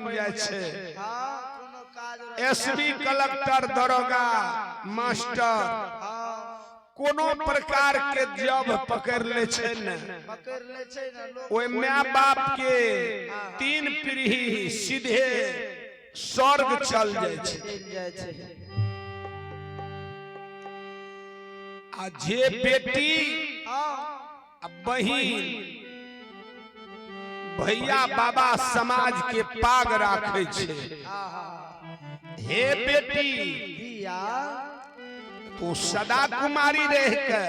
बन जाए छे। एसबी कलेक्टर दरोगा मास्टर कोनो प्रकार के जब पकड़ ले छे न ओए माँ बाप के 3 पीढ़ी सीधे स्वर्ग चल जाए छे। आ जे बेटी बहिन भैया बाबा समाज के पाग राखे छे। हे बेटी तू सदा कुमारी रह के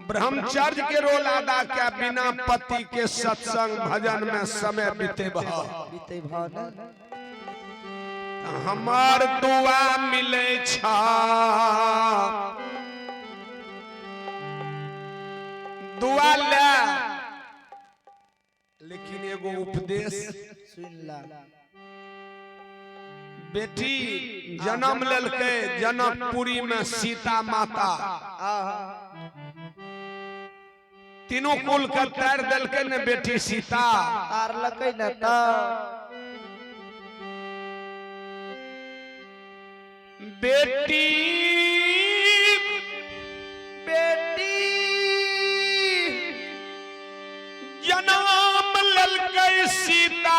ब्रह्मचर्य के रोल अदा किया बिना पति के सत्संग भजन में समय बीते हमार दुआ मिले छा दुआ ले लेकिन एगो उपदेश सुन ला। बेटी जन्म लेलके जनकपुरी में सीता माता तीनों कुल के तार देलके ने बेटी सीता तार लके न त बेटी बेटी जन्म लेलके सीता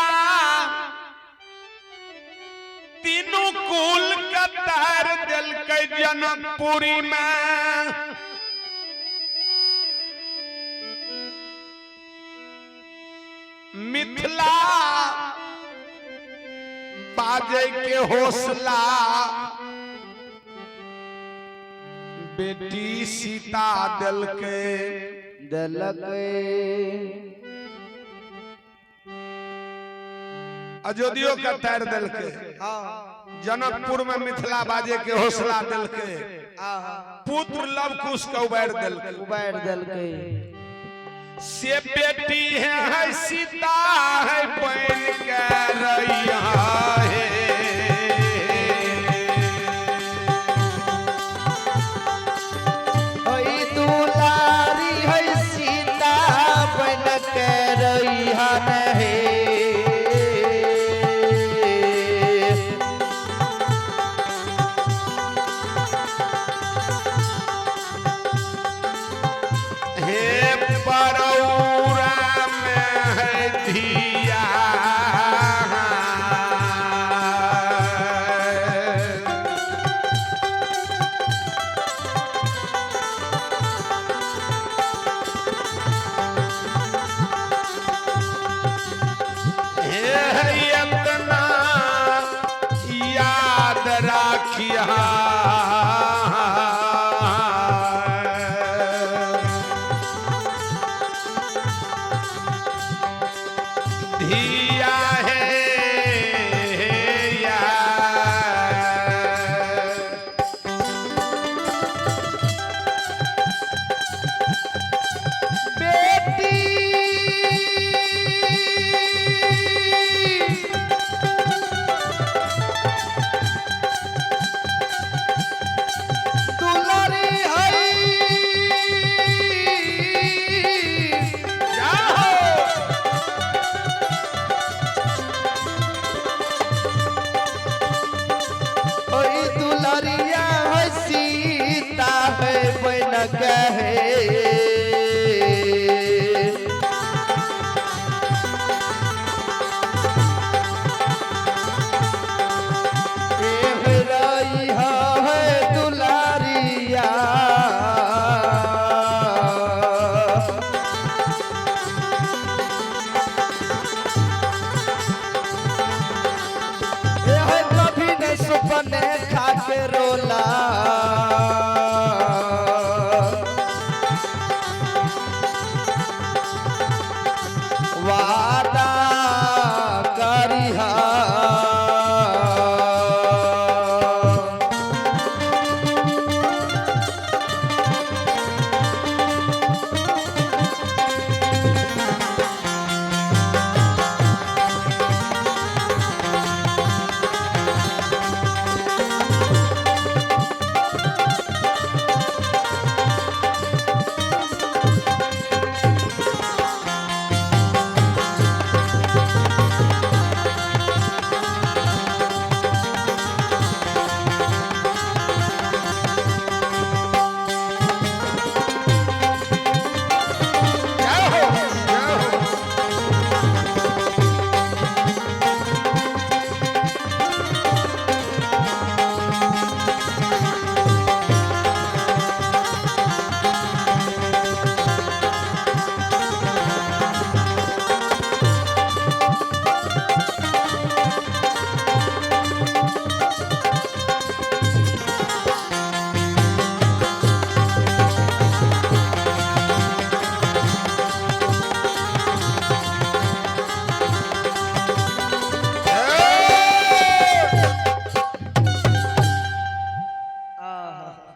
तीनों कुल का तार देलके जनकपुरी में मिथिला बाजे के हौसला बेटी सीता देलके अयोध्या का तार देलके जनकपुर में मिथिला बाजे के हौसला देलके पुत्र लव कुश के उबार देलके से बेटी है सीता है बन के रैया है दुलारी है सीता बन के रैया है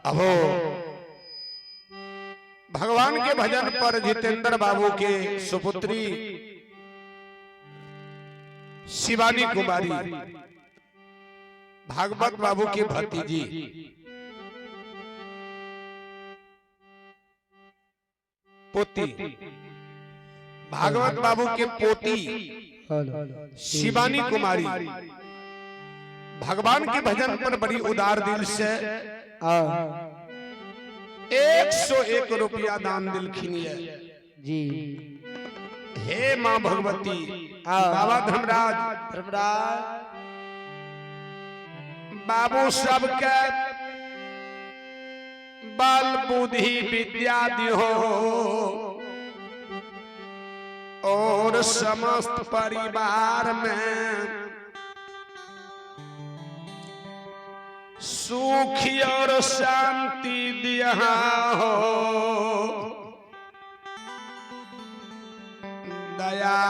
अब भगवान के भजन पर जितेंद्र बाबू के सुपुत्री शिवानी कुमारी भागवत बाबू की भतीजी पोती भागवत बाबू के पोती शिवानी कुमारी भगवान के भजन पर बड़ी उदार दिल से 101 रुपया दान दिलखिन जी। हे माँ भगवती बाबा धर्मराज बाबू सबके बल बुद्धि विद्या दिहो और समस्त परिवार में सुख और शांति दिया हो। दया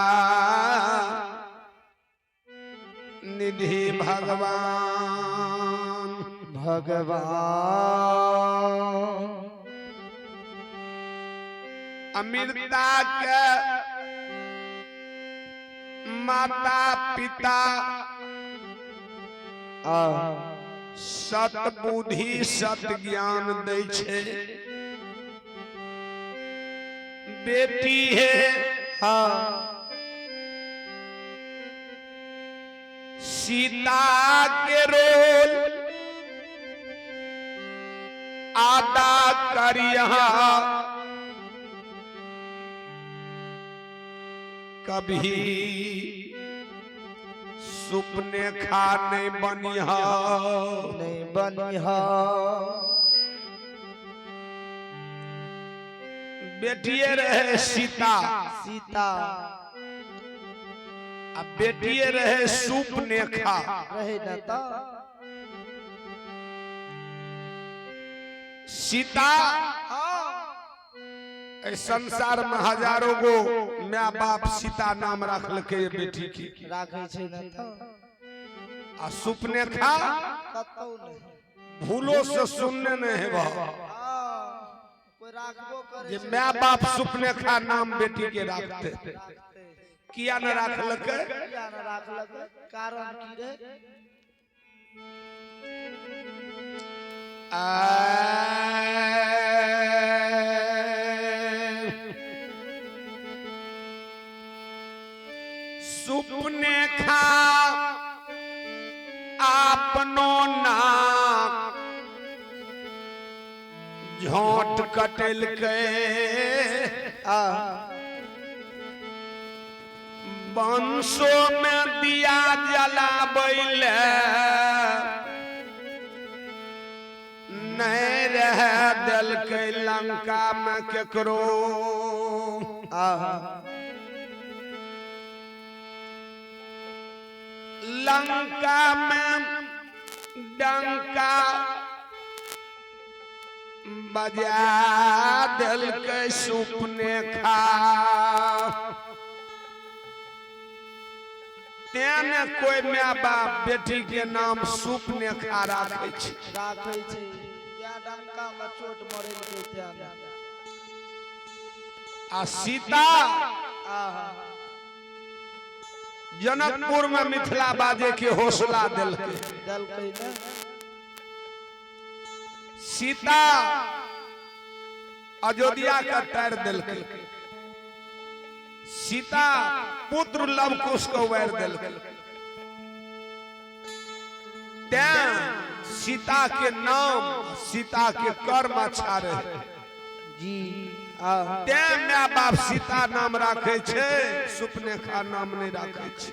निधि भगवान अमृता के माता पिता सत बुद्धि सत ज्ञान दै छे। बेटी है सीता के रोल आदा करिया कभी सुपने खाने बनिया बेटिए रहे सीता अब बेटिए रहे सुपने खा रहे नता सीता संसार में हजारों गो माँ बाप सीता नाम रखल के बेटी की राखे छे नता आ सुपने खा कतौ नहीं भूलो से सुनने नहीं है वह कोई राखबो करे जे माँ बाप सुपने खा नाम बेटी के रखते किया न रखल के कारण की रे सुपने खा आपनो नाक झोंट कटल के बंसो में दिया जलाबैल नहीं रह दल के लंका में केकरो लंका में डंका बजा दल के सुपने खा तेने कोई माँ बाप बेटी के नाम सुपने खा राखे छे या डंका में चोट मरे के त्यान आ सीता जनकपुर में मिथिला बाजे के हौसला दिलकै न सीता अयोध्या का तैर दिलकै सीता पुत्र लवकुश को वैर दिलकै सीता के नाम सीता के कर्म अच्छा रहे जी माँ बाप सीता नाम राखे छे सुपने खा नाम नहीं राखे छे।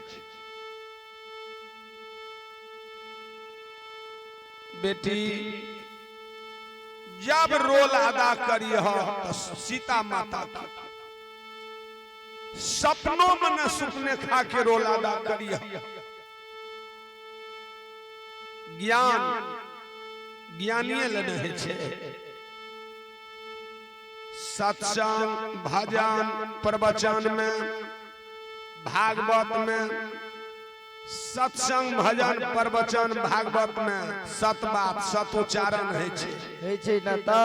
बेटी जब रोल अदा करी हो तो सीता माता की सपनों में न सुपने खा के रोल अदा करी हो। ज्ञानिए लने छे सत्संग भजन प्रवचन में भागवत में सत्संग भजन प्रवचन भागवत में सत बात सत उच्चारण है छै न त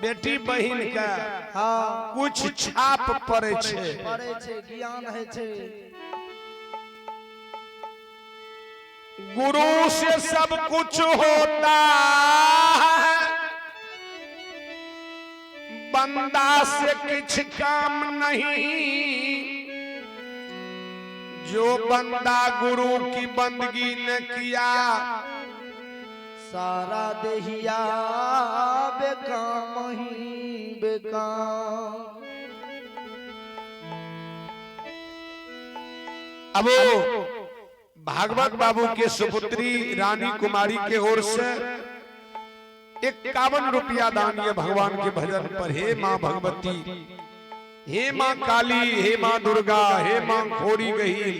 बेटी बहिन के हाँ कुछ छाप पड़े छै ज्ञान है छै गुरु से सब कुछ होता है बंदा से कुछ काम नहीं जो बंदा गुरु की बंदगी न किया सारा देहिया बेकाम ही बेकाम। अब भागवत बाबू के सुपुत्री रानी कुमारी के ओर से 51 रुपया दान ये भगवान के भजन पर। हे माँ भगवती, हे माँ काली, हे माँ दुर्गा, हे माँ खोरी गही,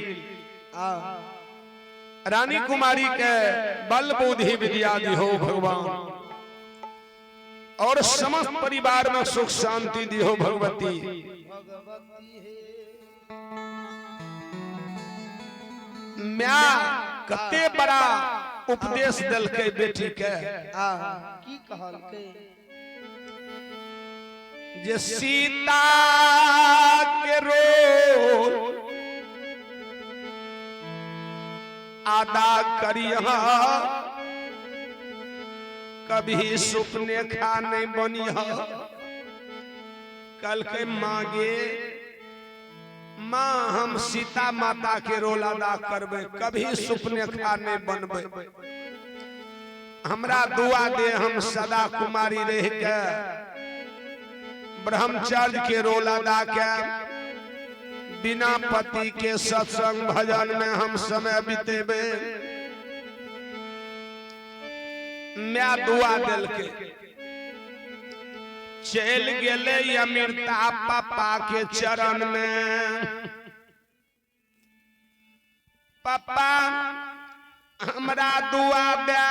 रानी कुमारी के बल बुद्धि विद्या दिहो भगवान, और समस्त परिवार में सुख शांति दिहो भगवती। मैं कते बड़ा उपदेश दल के बेटी के की कहलकै जे सीता के रोल अदा करिहा कभी सुपने खा नहीं बनिहा। कल के मांगे माँ हम सीता माता के रोल अदा करबे, कभी सुपने खा नहीं बनबे। हमरा दुआ दे हम सदा कुमारी रह के ब्रह्मचर्य के रोल अदा के बिना पति के सत्संग भजन में हम समय बितेबे। मैं दुआ दिल के चल गेले अमृता पापा के चरण में। पापा हमरा दुआ दे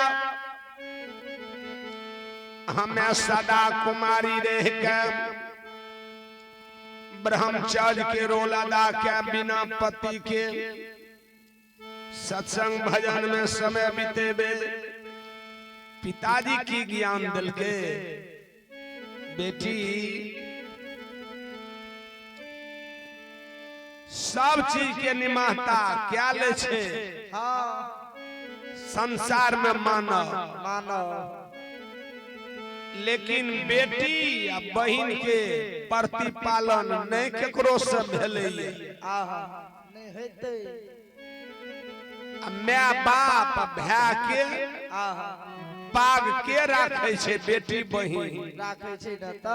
हमें सदा कुमारी रह के ब्रह्मचर्य के रोल अदा के बिना पति के सत्संग भजन में समय बितेबे। पिताजी की ज्ञान दिल के बेटी सब चीज के निमाहता क्या ले छे हाँ संसार में मानव मानव, लेकिन बेटी या बहन के प्रतिपालन नहीं केकरो से भेले। आहा नहीं हेतै माय बाप भाई के आहा पाग के राखे छे बेटी बहन, राखै छै न त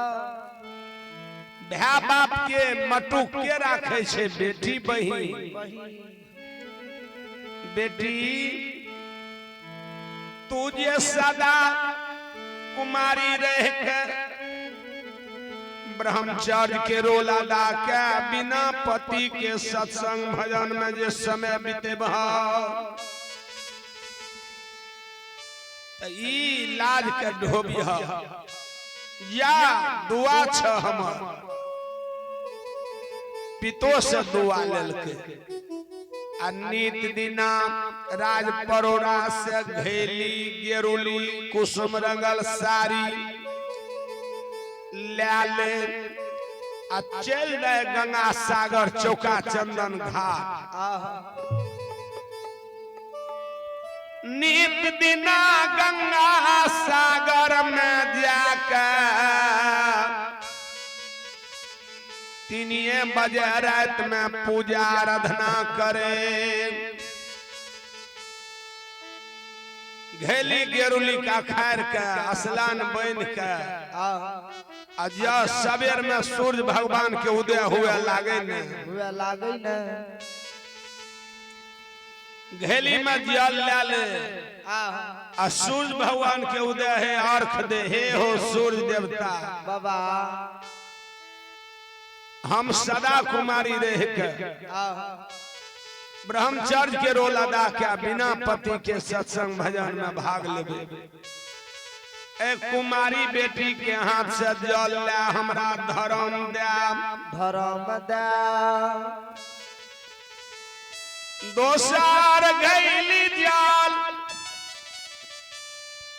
भाई बाप के मटुक के राखे छे बेटी बहन। बेटी तुझे सदा कुमारी रह के ब्रह्मचर्य के रोल अदा के बिना पति के सत्संग भजन में जे समय बितेबह ई लाज के ढोबिह या दुआ छ हमर पितो से दुआ लेलके। आ नित दिना राज परोरा से घेली गेरुली कुसुम रंगल साड़ी ले आ चल रहे गंगा सागर चौका चंदन घाट। नित दिना गंगा सागर में जाकर 3 बजे रात में पूजा आराधना करे। घेली गेरुली का खैर के स्नान बन के सवेर में सूर्य भगवान के उदय हुए लागे न घेली में जल ले आ सूर्य भगवान के उदय है अर्घ दे। हे हो सूर्य देवता बाबा हम सदा कुमारी रह के ब्रह्मचर्य के रोल अदा के बिना पति के सत्संग भजन में भाग लेबे। एक कुमारी बेटी के हाथ से जल ले हमरा धर्म दे। दोसर गैली जाल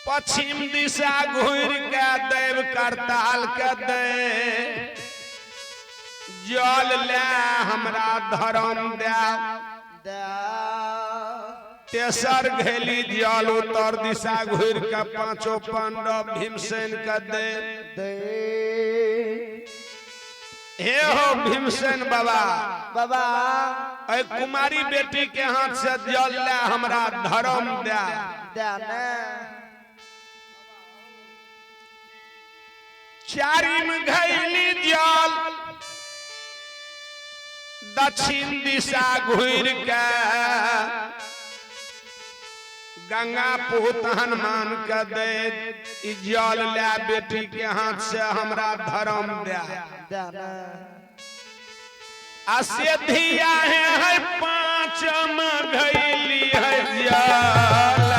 पश्चिम दिशा घूर के देव करताल के दे जल ले हमरा धर्म दे तेसर घेली जल उत्तर दिशा घूर के पांचों पांडव भीमसेन के दे हे हो भीमसेन बाबा बाबा ऐ कुमारी बेटी के हाथ से जल ले हमरा धर्म दे चारिम घैली जल दक्षिण दिशा घूर के गंगा पूत हनुमान के दे ई जल ले बेटी के हाथ से हमरा धर्म दे असिधिया है पांचम घैली है जल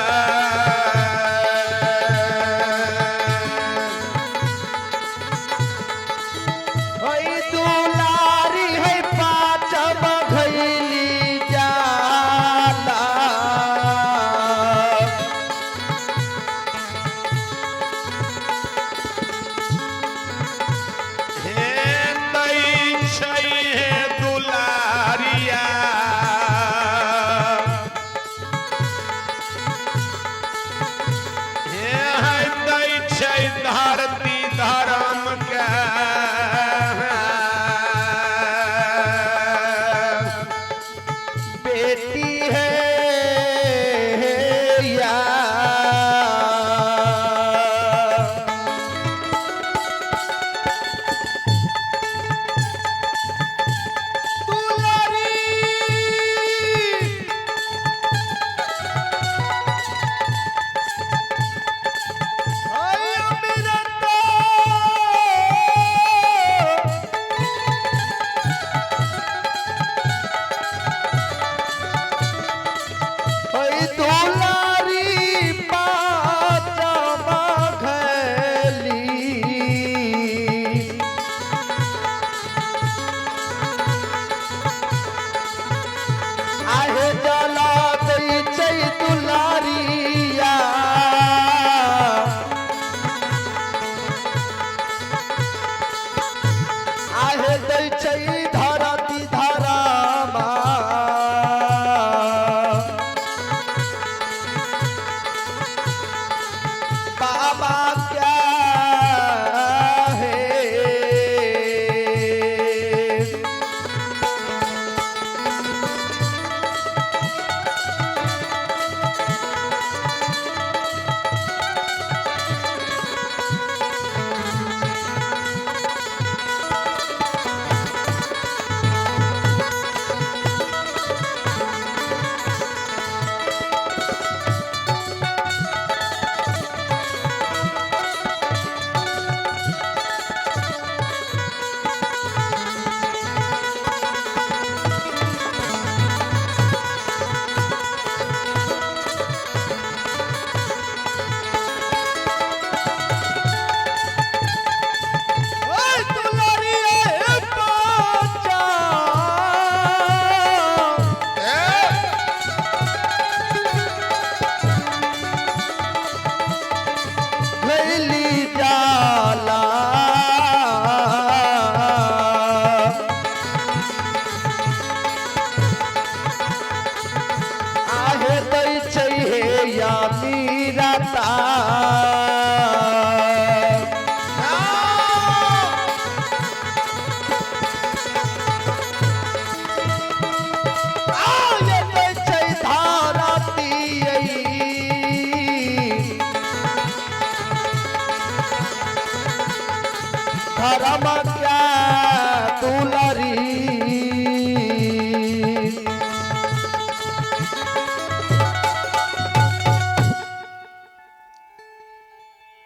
धरती धर्म के बेटी है या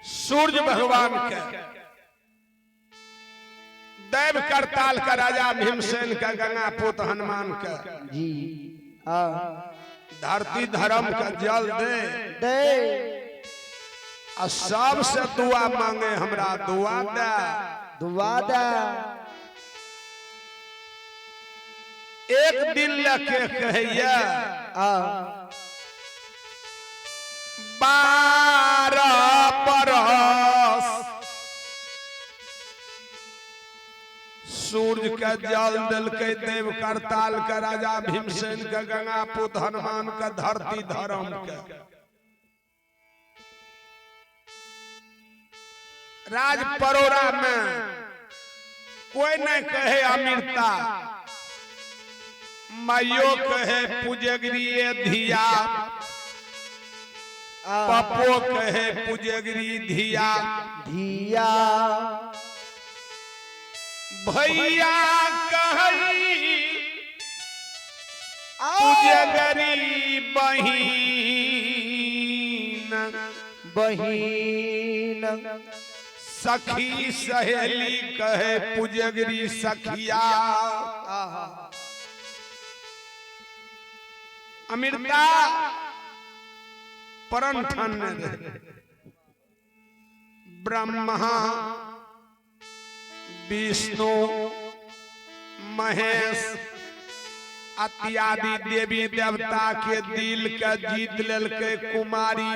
सूर्य भगवान के दैव करताल का राजा भीमसेन का गंगा पुत हनुमान का जी धरती धर्म का जल दे और सबसे दुआ मांगे हमरा दुआ दे दुआ दे एक दिन लके कहिया 12 बरस सूर्य का जल दल के देव करताल का राजा भीमसेन का गंगापुत हनुमान का धरती धर्म का राज परोरा में कोई नहीं कहे अमीरता माइयो कहे पूजगिरी धिया पपो कहे पूजगिरी धिया धिया भैया कही पूजगिरी बहिन बहिन सखी सहेली कहे पूजगिरी सखिया अमीरता परम ठन ब्रह्मा विष्णु महेश इत्यादि देवी देवता के दिल का जीत लेलके कुमारी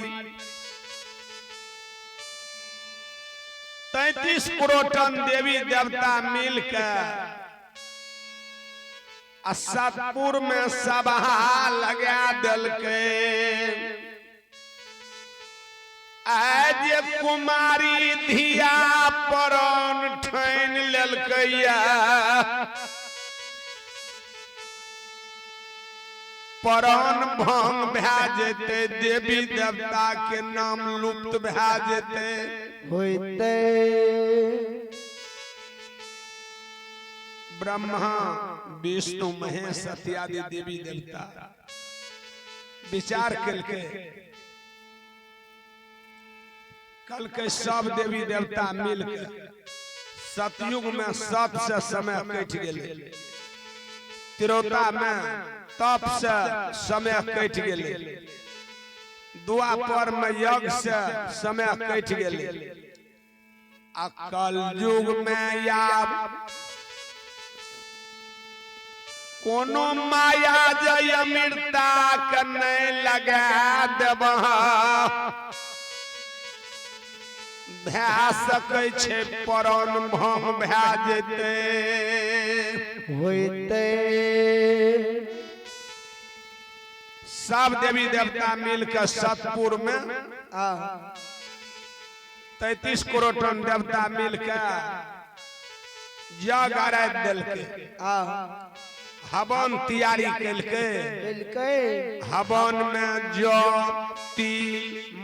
33 करोड़ देवी देवता मिलकर सतपुर में सभा लगा दिलके आज कुमारी धिया परन ठन लेलकैया परन भंग भै जेते देवी देवता के नाम लुप्त भै जेते होइते ब्रह्मा विष्णु महेश इत्यादि देवी देवता विचार करके कल के सब देवी देवता मिलकर सतयुग में सत से समय कट गए त्रेता में तप से समय कट गए द्वापर में यज्ञ से समय कट गए कल युग में या कोनो माया जय अमीरता के नहीं लगा देब भै सकै छै परन भंग भै जेते होइते सब देवी देवता मिलकर सतपुर में 33 करोड़ देवता मिलकर यज्ञ आराध दिलके हवन तैयारी कैलके हवन में जौ तिल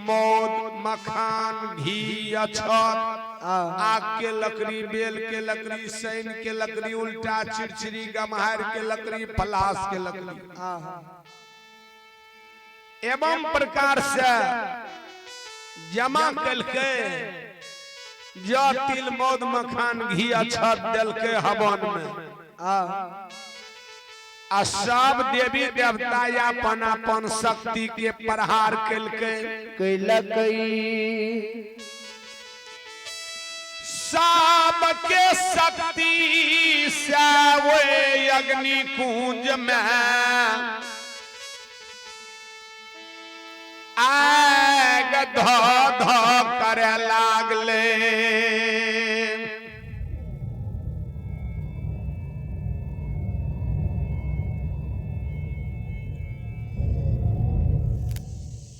मौध मखान घी अक्षत आग के लकड़ी बेल के लकड़ी सैन के लकड़ी उल्टा चिड़चिड़ी गम्हार के लकड़ी पलास के लकड़ी एवं प्रकार से जमा कैलके जौ तिल मौध मखान घी अक्षत दिलके हवन में सब देवी देवता अपन अपन शक्ति के प्रहार कैलकै सबके शक्ति से वे अग्नि कुंज में आग धो धो करे लागले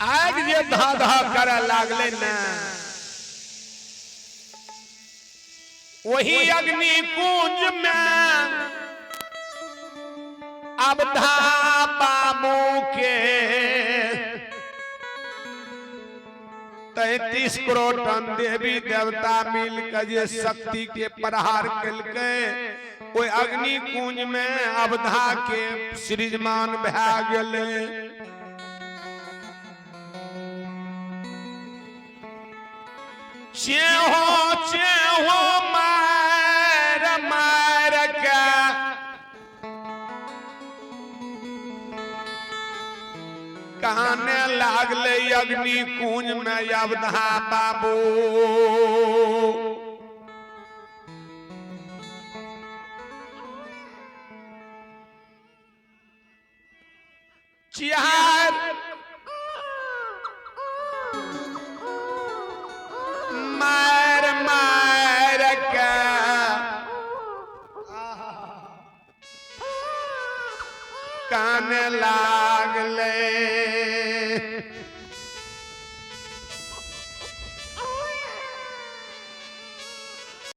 आग जे धा धा करे लागले न वही अग्नि कुंज में अब धा बाबू के 33 करोड़ देवी देवता मिलकर जे शक्ति के प्रहार कैलकै ओइ अग्नि कुंज में अवधा के सृजमान भै गेलै चेहो मार मार के कहने लागले अग्नि कुंज में अवधा बाबू